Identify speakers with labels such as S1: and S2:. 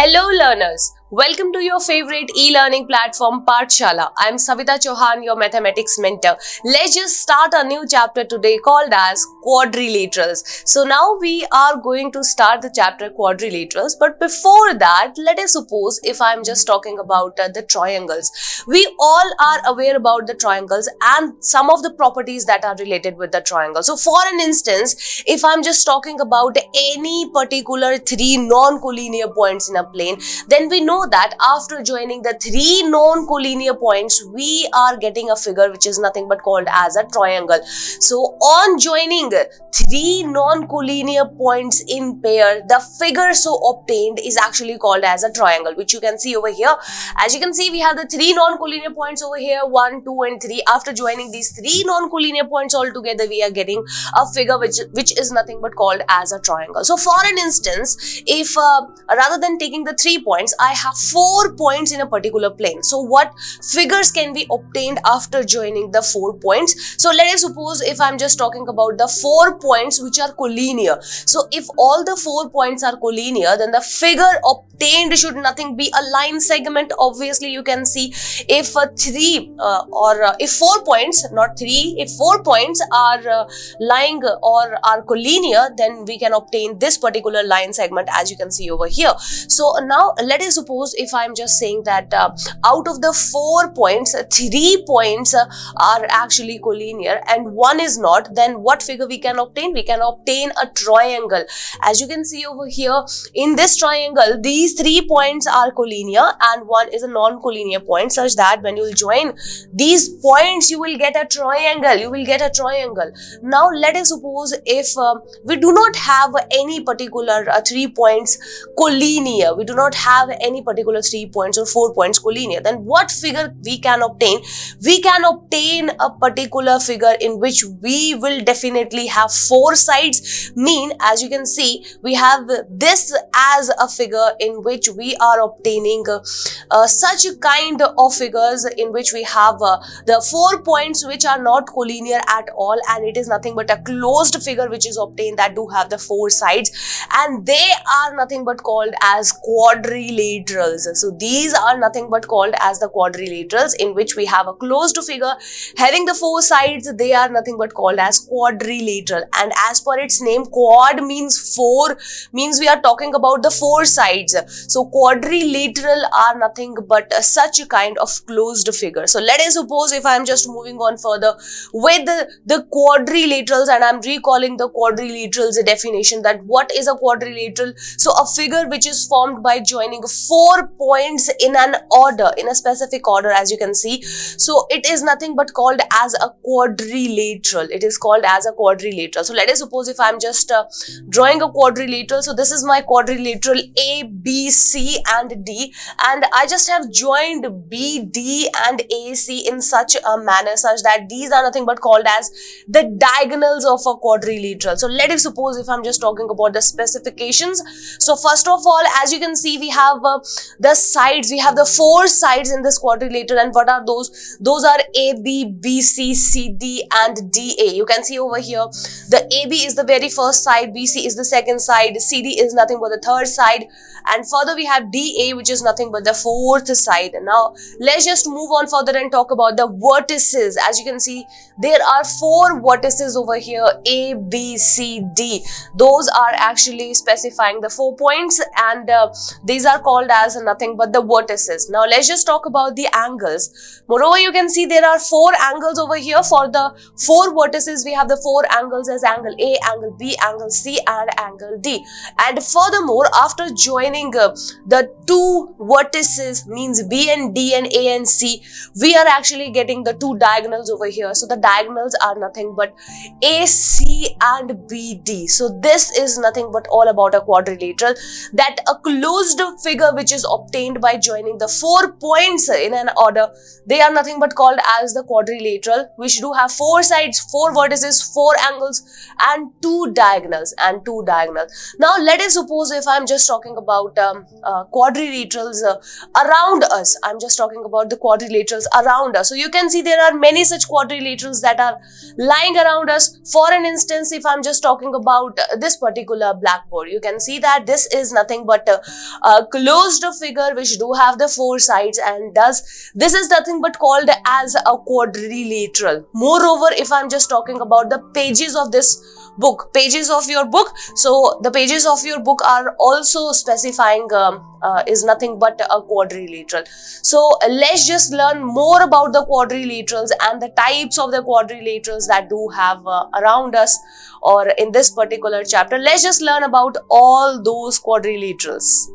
S1: Hello learners, welcome to your favorite e-learning platform Pathshala. I am Savita Chauhan, your mathematics mentor. Let's just start a new chapter today called as Quadrilaterals. So now we are going to start the chapter Quadrilaterals, but before that, let us suppose if I am just talking about the triangles. We all are aware about the triangles and some of the properties that are related with the triangle. So for an instance, if I am just talking about any particular three non-collinear points in a plane, then we know that after joining the three non-collinear points, we are getting a figure which is nothing but called as a triangle. So on joining three non-collinear points in pair, the figure so obtained is actually called as a triangle, which you can see over here. As you can see, we have the three non-collinear points over here, 1, 2 and 3. After joining these three non-collinear points all together, we are getting a figure which is nothing but called as a triangle. So for an instance, if rather than taking the 3 points, I have 4 points in a particular plane. So what figures can be obtained after joining the 4 points? So let us suppose if I'm just talking about the 4 points which are collinear. So if all the 4 points are collinear, then the figure obtained should nothing be a line segment. Obviously you can see if if 4 points, not 3, if 4 points are lying or are collinear, then we can obtain this particular line segment, as you can see over here. So now let us suppose if I'm just saying that out of the 4 points, 3 points are actually collinear and 1 is not, then what figure we can obtain? We can obtain a triangle. As you can see over here, in this triangle, these 3 points are collinear and 1 is a non-collinear point, such that when you will join these points, you will get a triangle. Now let us suppose if we do not have any particular 3 points collinear, we do not have any particular 3 points or 4 points collinear, then what figure we can obtain? We can obtain a particular figure in which we will definitely have 4 sides. As you can see, we have this as a figure in which we are obtaining such a kind of figures in which we have the 4 points which are not collinear at all, and it is nothing but a closed figure which is obtained that do have the 4 sides, and they are nothing but called as quadrilaterals. So these are nothing but called as the quadrilaterals, in which we have a closed figure having the 4 sides. They are nothing but called as quadrilateral, and as per its name, quad means 4, means we are talking about the 4 sides. So quadrilateral are nothing but such a kind of closed figure. So let us suppose if I am just moving on further with the quadrilaterals, and I am recalling the quadrilaterals definition, that what is a quadrilateral? So a figure which is formed by joining 4 points in an order, in a specific order, as you can see. So it is nothing but called as a quadrilateral. It is called as a quadrilateral. So let us suppose if I am just drawing a quadrilateral. So this is my quadrilateral A, B, C and D, and I just have joined B, D and AC in such a manner such that these are nothing but called as the diagonals of a quadrilateral. So let us suppose if I'm just talking about the specifications. So first of all, as you can see, we have the sides. We have the 4 sides in this quadrilateral, and what are those? Those are AB, BC, CD and DA. You can see over here, the AB is the very first side, BC is the second side, CD is nothing but the third side, and further we have DA, which is nothing but the 4th side. Now let's just move on further and talk about the vertices. As you can see, there are 4 vertices over here, A, B, C, D. Those are actually specifying the 4 points, and these are called as nothing but the vertices. Now let's just talk about the angles. Moreover, you can see there are 4 angles over here. For the 4 vertices, we have the 4 angles as angle A, angle B, angle C and angle D. And furthermore, after joining the 2 vertices, means B and D and A and C, we are actually getting the 2 diagonals over here. So the diagonals are nothing but AC and BD. So this is nothing but all about a quadrilateral, that a closed figure which is obtained by joining the 4 points in an order. They are nothing but called as the quadrilateral, which do have 4 sides, 4 vertices, 4 angles and 2 diagonals Now let us suppose if I'm just talking about quadrilaterals around us. I'm just talking about the quadrilaterals around us. So you can see there are many such quadrilaterals that are lying around us. For an instance, if I'm just talking about this particular blackboard, you can see that this is nothing but a closed closed figure which do have the four sides, and this is nothing but called as a quadrilateral. Moreover, if I'm just talking about the pages of this book, pages of your book, so the pages of your book are also specifying is nothing but a quadrilateral. So let's just learn more about the quadrilaterals and the types of the quadrilaterals that do have around us, or in this particular chapter. Let's just learn about all those quadrilaterals.